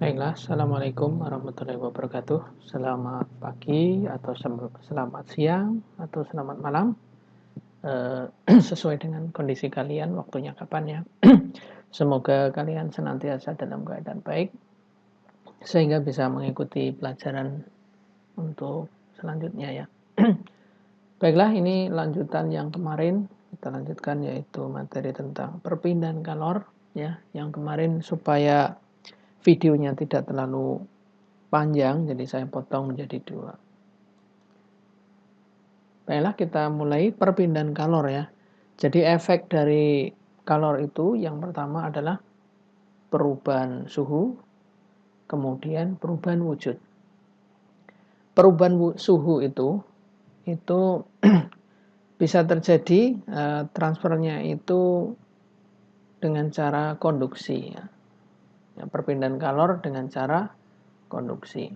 Baiklah, Assalamualaikum warahmatullahi wabarakatuh. Selamat pagi atau selamat siang atau selamat malam. Eh, Sesuai dengan kondisi kalian, waktunya kapan ya. Semoga kalian senantiasa dalam keadaan baik sehingga bisa mengikuti pelajaran untuk selanjutnya ya. Baiklah, ini lanjutan yang kemarin. Kita lanjutkan yaitu materi tentang perpindahan kalor ya. Yang kemarin supaya videonya tidak terlalu panjang, jadi saya potong menjadi dua. Baiklah, kita mulai perpindahan kalor ya. Jadi efek dari kalor itu yang pertama adalah perubahan suhu, kemudian perubahan wujud. Perubahan suhu itu bisa terjadi transfernya itu dengan cara konduksi ya. Perpindahan kalor dengan cara konduksi.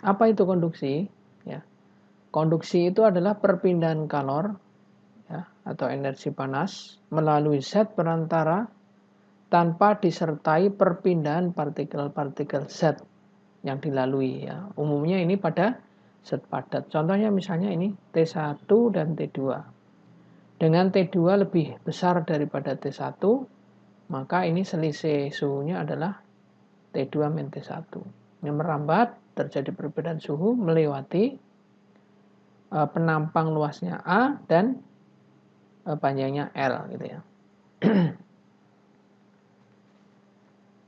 Apa itu konduksi? Ya. Konduksi itu adalah perpindahan kalor ya, atau energi panas melalui zat perantara tanpa disertai perpindahan partikel-partikel zat yang dilalui ya. Umumnya ini pada zat padat. Contohnya misalnya ini T1 dan T2. Dengan T2 lebih besar daripada T1, maka ini selisih suhunya adalah T2 min T1. Yang merambat terjadi perbedaan suhu melewati penampang luasnya A dan panjangnya L gitu ya.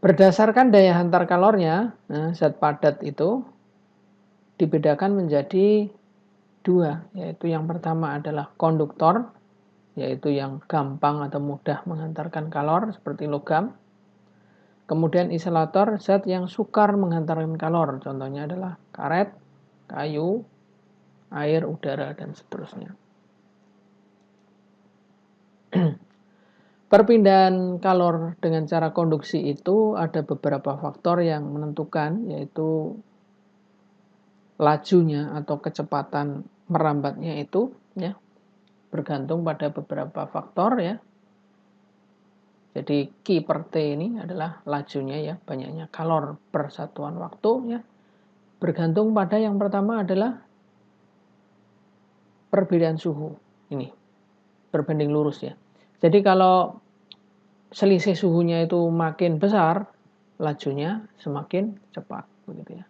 Berdasarkan daya hantar kalornya, zat padat itu dibedakan menjadi dua, yaitu yang pertama adalah konduktor, yaitu yang gampang atau mudah menghantarkan kalor seperti logam. Kemudian isolator, zat yang sukar menghantarkan kalor, contohnya adalah karet, kayu, air, udara, dan seterusnya. Perpindahan kalor dengan cara konduksi itu ada beberapa faktor yang menentukan, yaitu lajunya atau kecepatan merambatnya itu ya, bergantung pada beberapa faktor ya. Jadi Q per T ini adalah lajunya ya, banyaknya kalor per satuan waktu ya. Bergantung pada yang pertama adalah perbedaan suhu ini, berbanding lurus ya. Jadi kalau selisih suhunya itu makin besar, lajunya semakin cepat begitu ya.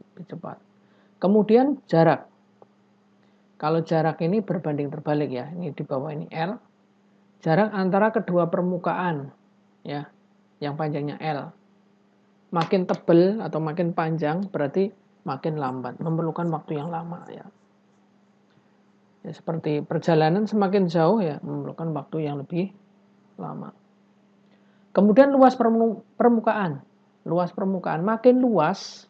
Lebih cepat. Kemudian jarak. Kalau jarak ini berbanding terbalik ya, ini di bawah ini L. Jarak antara kedua permukaan ya, yang panjangnya L. Makin tebal atau makin panjang berarti makin lambat, memerlukan waktu yang lama ya. Ya, seperti perjalanan semakin jauh ya, memerlukan waktu yang lebih lama. Kemudian luas permukaan. Luas permukaan makin luas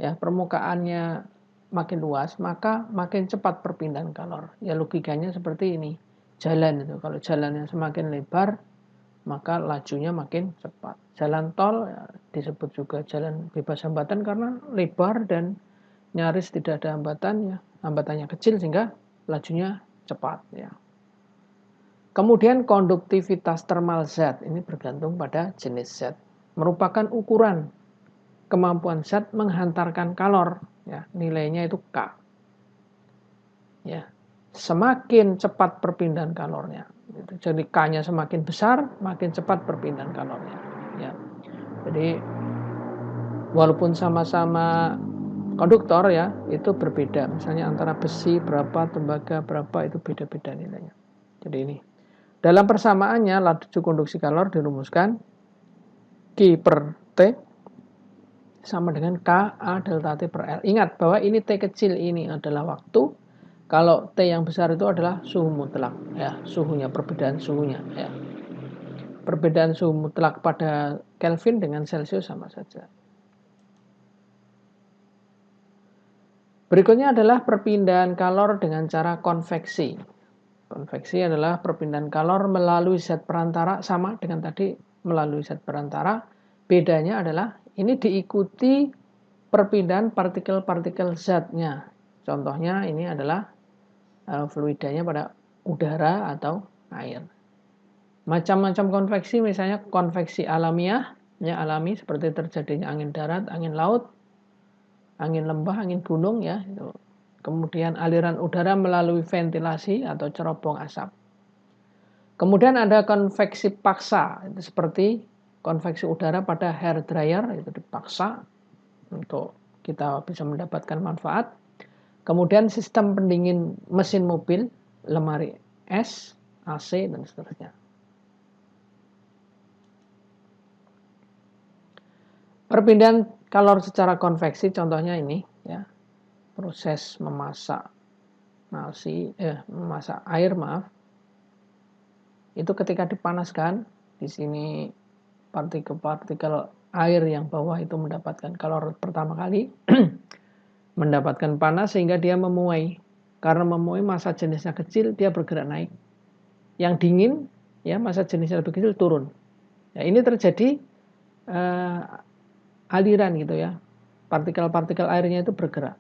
ya, permukaannya makin luas, maka makin cepat perpindahan kalor. Ya logikanya seperti ini. Jalan itu, kalau jalannya semakin lebar, maka lajunya makin cepat. Jalan tol ya, disebut juga jalan bebas hambatan karena lebar dan nyaris tidak ada hambatan ya. Hambatannya kecil sehingga lajunya cepat ya. Kemudian konduktivitas termal zat ini bergantung pada jenis zat. Merupakan ukuran kemampuan zat menghantarkan kalor ya, nilainya itu K. Ya. Semakin cepat perpindahan kalornya. Jadi K-nya semakin besar, makin cepat perpindahan kalornya ya. Jadi walaupun sama-sama konduktor ya, itu berbeda. Misalnya antara besi berapa, tembaga berapa, itu beda-beda nilainya. Jadi ini. Dalam persamaannya, laju konduksi kalor dirumuskan Q per T sama dengan K A delta T per L. Ingat bahwa ini T kecil ini adalah waktu. Kalau T yang besar itu adalah suhu mutlak. Ya, suhunya, perbedaan suhunya. Ya. Perbedaan suhu mutlak pada Kelvin dengan Celsius sama saja. Berikutnya adalah perpindahan kalor dengan cara konveksi. Konveksi adalah perpindahan kalor melalui zat perantara, sama dengan tadi melalui zat perantara. Bedanya adalah ini diikuti perpindahan partikel-partikel zatnya. Contohnya ini adalah fluidanya pada udara atau air. Macam-macam konveksi, misalnya konveksi alamiah, ya alami seperti terjadinya angin darat, angin laut, angin lembah, angin gunung ya. Kemudian aliran udara melalui ventilasi atau cerobong asap. Kemudian ada konveksi paksa, itu seperti konveksi udara pada hair dryer, itu dipaksa untuk kita bisa mendapatkan manfaat. Kemudian sistem pendingin mesin mobil, lemari es, AC, dan seterusnya. Perpindahan kalor secara konveksi, contohnya ini ya, proses memasak memasak air, itu ketika dipanaskan, di sini partikel-partikel air yang bawah itu mendapatkan kalor pertama kali, mendapatkan panas sehingga dia memuai. Karena memuai massa jenisnya kecil, dia bergerak naik. Yang dingin, ya massa jenisnya lebih kecil turun. Ya, ini terjadi aliran gitu ya, partikel-partikel airnya itu bergerak.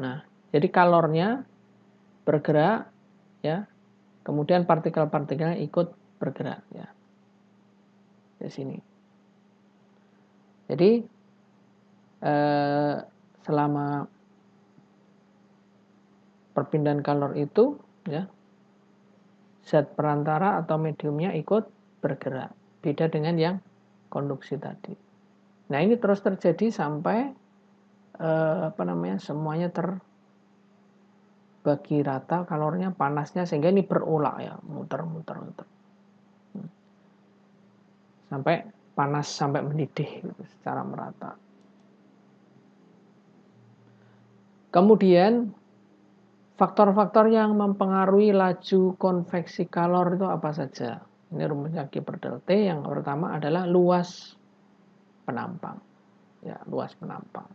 Nah, jadi kalornya bergerak ya, kemudian partikel-partikelnya ikut bergerak ya. Di sini. Jadi selama perpindahan kalor itu ya, zat perantara atau mediumnya ikut bergerak. Beda dengan yang konduksi tadi. Nah, ini terus terjadi sampai semuanya terbagi rata kalornya, panasnya, sehingga ini berulang ya, muter-muter sampai panas, sampai mendidih gitu, secara merata. Kemudian faktor-faktor yang mempengaruhi laju konveksi kalor itu apa saja? Ini rumusnya Q per del T. Yang pertama adalah luas penampang. Ya, luas penampang.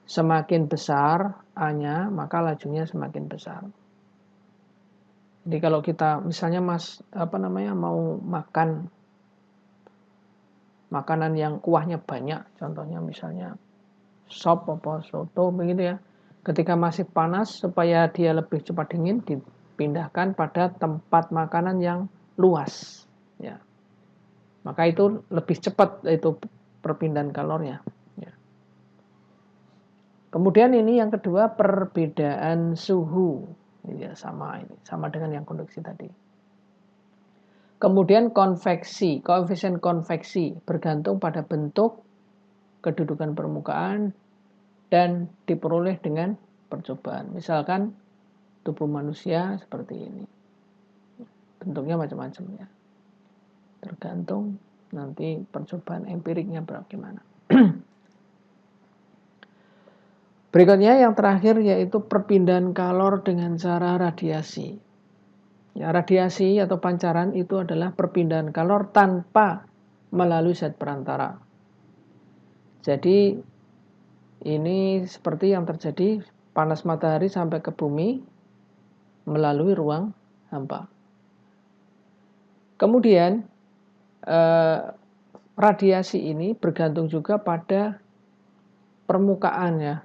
Semakin besar A-nya, maka lajunya semakin besar. Jadi kalau kita misalnya mau makan makanan yang kuahnya banyak, contohnya misalnya sop atau soto begitu ya. Ketika masih panas, supaya dia lebih cepat dingin, dipindahkan pada tempat makanan yang luas ya. Maka itu lebih cepat itu perpindahan kalornya ya. Kemudian ini yang kedua, perbedaan suhu ya, sama dengan yang konduksi tadi. Kemudian konveksi, koefisien konveksi bergantung pada bentuk, kedudukan permukaan, dan diperoleh dengan percobaan. Misalkan tubuh manusia seperti ini, bentuknya macam-macam ya, tergantung nanti percobaan empiriknya bagaimana. Berikutnya yang terakhir yaitu perpindahan kalor dengan cara radiasi. Ya, radiasi atau pancaran itu adalah perpindahan kalor tanpa melalui zat perantara. Jadi ini seperti yang terjadi panas matahari sampai ke bumi melalui ruang hampa. Kemudian radiasi ini bergantung juga pada permukaan ya.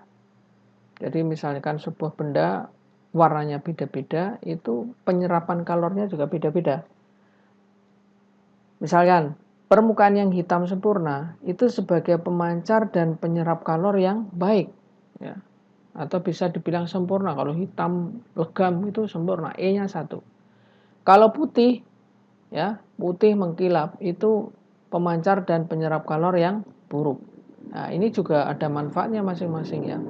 Jadi misalkan sebuah benda warnanya beda-beda, itu penyerapan kalornya juga beda-beda. Misalkan permukaan yang hitam sempurna itu sebagai pemancar dan penyerap kalor yang baik ya. Atau bisa dibilang sempurna. Kalau hitam legam itu sempurna, E-nya 1. Kalau putih ya, putih mengkilap itu pemancar dan penyerap kalor yang buruk. Nah, ini juga ada manfaatnya masing-masing ya.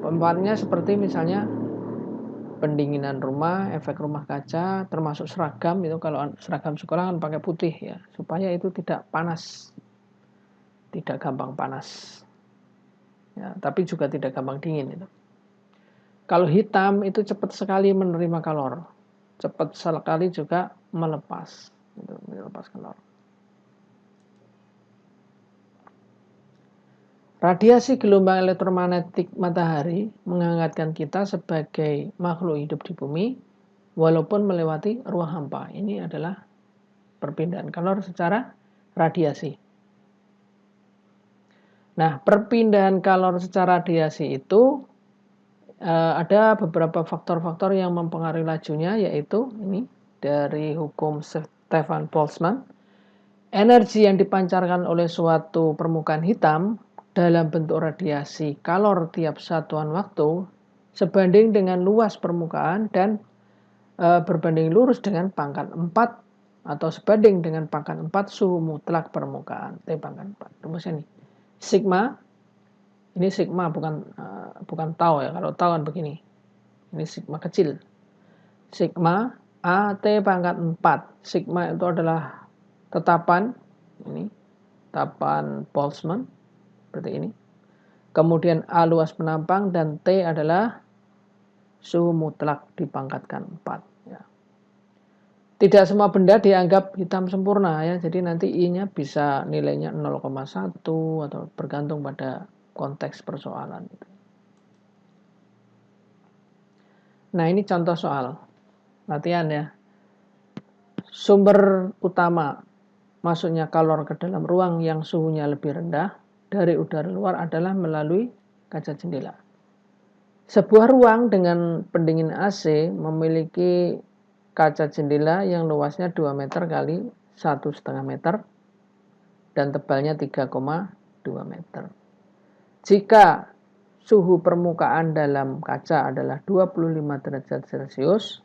Manfaatnya seperti misalnya pendinginan rumah, efek rumah kaca, termasuk seragam itu, kalau seragam sekolah kan pakai putih ya, supaya itu tidak panas, tidak gampang panas ya, tapi juga tidak gampang dingin itu. Kalau hitam itu cepat sekali menerima kalor, cepat sekali juga melepas kalor. Radiasi gelombang elektromagnetik matahari menghangatkan kita sebagai makhluk hidup di bumi walaupun melewati ruang hampa. Ini adalah perpindahan kalor secara radiasi. Nah, perpindahan kalor secara radiasi itu ada beberapa faktor-faktor yang mempengaruhi lajunya, yaitu ini dari hukum Stefan Boltzmann. Energi yang dipancarkan oleh suatu permukaan hitam dalam bentuk radiasi kalor tiap satuan waktu sebanding dengan luas permukaan dan berbanding lurus dengan pangkat 4 atau sebanding dengan pangkat 4 suhu mutlak permukaan T pangkat 4. Rumusnya nih. Sigma, ini sigma bukan tau ya. Kalau tau kan begini. Ini sigma kecil. Sigma A T pangkat 4. Sigma itu adalah tetapan ini, tetapan Boltzmann seperti ini. Kemudian A luas penampang dan T adalah suhu mutlak dipangkatkan 4 ya. Tidak semua benda dianggap hitam sempurna ya. Jadi nanti I-nya bisa nilainya 0,1 atau bergantung pada konteks persoalan. Nah, ini contoh soal latihan ya. Sumber utama masuknya kalor ke dalam ruang yang suhunya lebih rendah dari udara luar adalah melalui kaca jendela. Sebuah ruang dengan pendingin AC memiliki kaca jendela yang luasnya 2 meter kali 1,5 meter dan tebalnya 3,2 meter. Jika suhu permukaan dalam kaca adalah 25 derajat Celcius,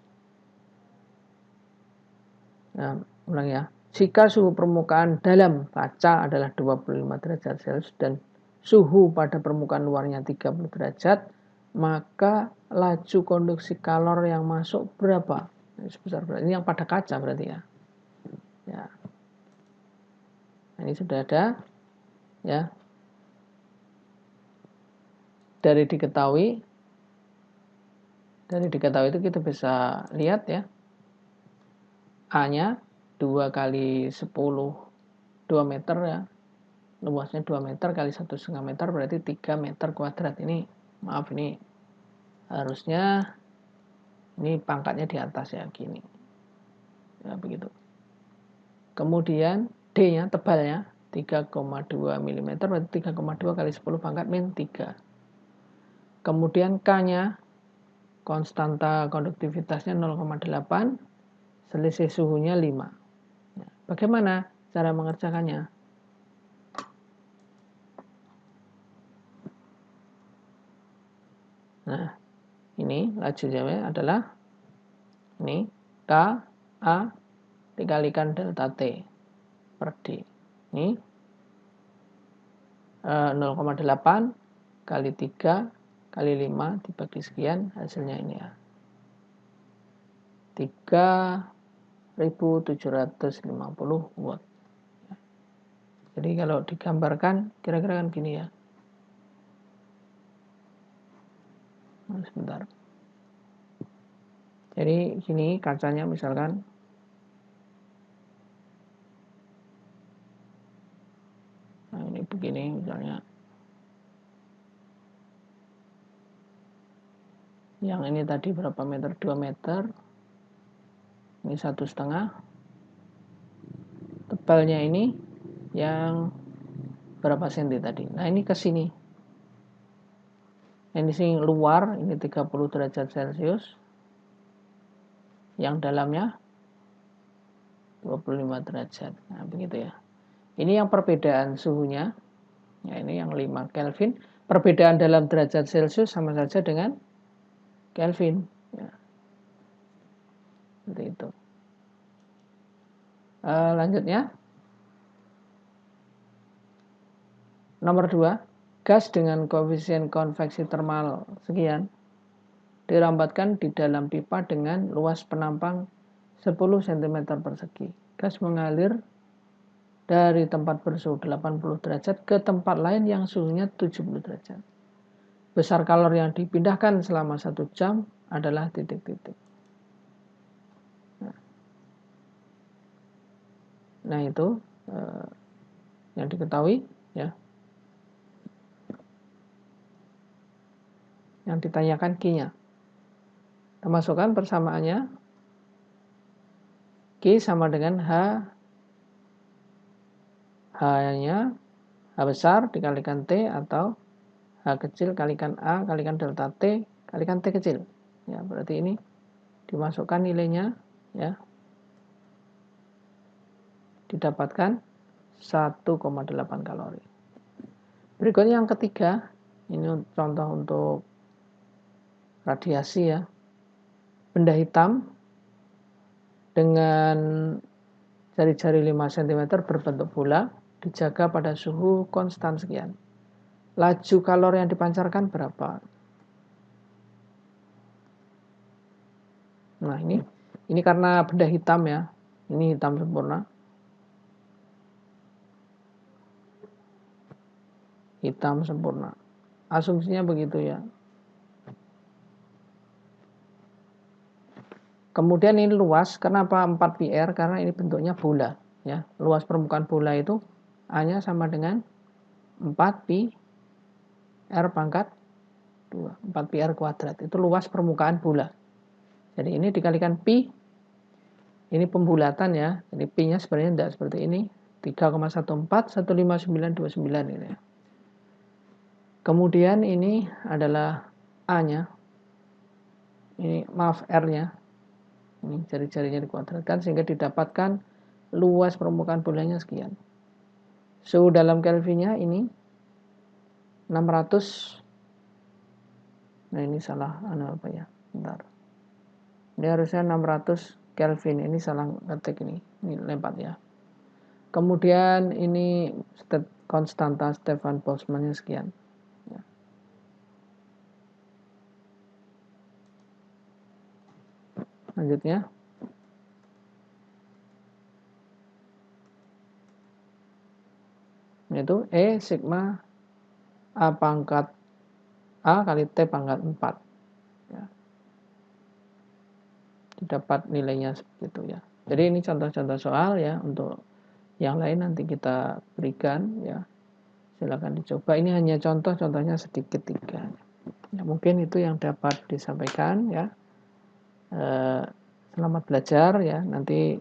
nah, ulang ya. Jika suhu permukaan dalam kaca adalah 25 derajat Celcius dan suhu pada permukaan luarnya 30 derajat, maka laju konduksi kalor yang masuk berapa? Sebesar berapa? Ini yang pada kaca berarti ya. Ya. Nah, ini sudah ada ya. Dari diketahui itu kita bisa lihat ya. A-nya 2 kali 10 2 meter ya. Luasnya 2 meter kali 1,5 meter berarti 3 meter kuadrat. Ini maaf, ini harusnya ini pangkatnya di atas ya, gini ya, begitu. Kemudian D-nya tebalnya 3,2 mm berarti 3,2 kali 10 pangkat min 3. Kemudian K-nya konstanta konduktivitasnya 0,8, selisih suhunya 5. Bagaimana cara mengerjakannya? Nah, ini lajunya adalah ini K A dikalikan delta T per D. Ini 0,8 kali 3 kali 5 dibagi sekian, hasilnya ini ya. 3750 watt. Jadi kalau digambarkan kira-kira kan gini ya. Nah, sebentar. Jadi sini kacanya misalkan nah ini begini misalnya. Yang ini tadi berapa meter? 2 meter. Ini 1,5. Tebalnya ini yang berapa senti tadi? Nah, ini ke sini. Ini sini luar, ini 30 derajat Celcius. Yang dalamnya 25 derajat. Nah, begitu ya. Ini yang perbedaan suhunya. Ya, ini yang 5 Kelvin. Perbedaan dalam derajat Celcius sama saja dengan Kelvin. Ya. Seperti itu. Lanjutnya. Nomor 2. Gas dengan koefisien konveksi termal sekian dirambatkan di dalam pipa dengan luas penampang 10 cm persegi. Gas mengalir dari tempat bersuhu 80 derajat ke tempat lain yang suhunya 70 derajat. Besar kalor yang dipindahkan selama 1 jam adalah titik-titik. Nah itu yang diketahui ya. Yang ditanyakan Q-nya. Kita masukkan persamaannya. Q sama dengan H-nya H besar dikalikan T atau H kecil kalikan A kalikan delta T kalikan T kecil. Ya, berarti ini dimasukkan nilainya ya. Didapatkan 1,8 kalori. Berikutnya yang ketiga, ini contoh untuk radiasi ya. Benda hitam dengan jari-jari 5 cm berbentuk bola dijaga pada suhu konstan sekian. Laju kalori yang dipancarkan berapa? Nah, ini karena benda hitam ya. Ini hitam sempurna. Hitam sempurna. Asumsinya begitu ya. Kemudian ini luas, kenapa 4 PR? Karena ini bentuknya bola ya. Luas permukaan bola itu A-nya sama dengan 4 pi R pangkat 2, 4 pi R kuadrat. Itu luas permukaan bola. Jadi ini dikalikan pi, ini pembulatan ya. Jadi pi-nya sebenarnya tidak seperti ini, 3,1415929 ini ya. Kemudian ini adalah A-nya. Ini maaf R-nya. Ini jari-jarinya dikuadratkan sehingga didapatkan luas permukaan bolanya sekian. Suhu dalam Kelvinnya ini 600. Nah, ini salah apa ya? Bentar. Ini harusnya 600 Kelvin. Ini salah ngetik ini. Ini lewat ya. Kemudian ini konstanta Stefan Boltzmann-nya sekian. Ya. Lanjutnya. Yaitu E sigma A pangkat A kali T pangkat 4. Ya. Didapat nilainya seperti itu ya. Jadi ini contoh-contoh soal ya. Untuk yang lain nanti kita berikan ya. Silakan dicoba. Ini hanya contoh-contohnya sedikit 3. Ya, mungkin itu yang dapat disampaikan ya. Selamat belajar ya. Nanti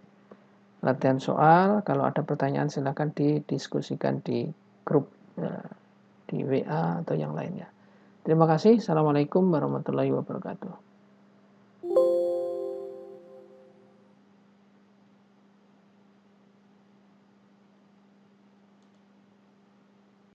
latihan soal. Kalau ada pertanyaan silakan didiskusikan di grup di WA atau yang lainnya. Terima kasih. Assalamualaikum warahmatullahi wabarakatuh.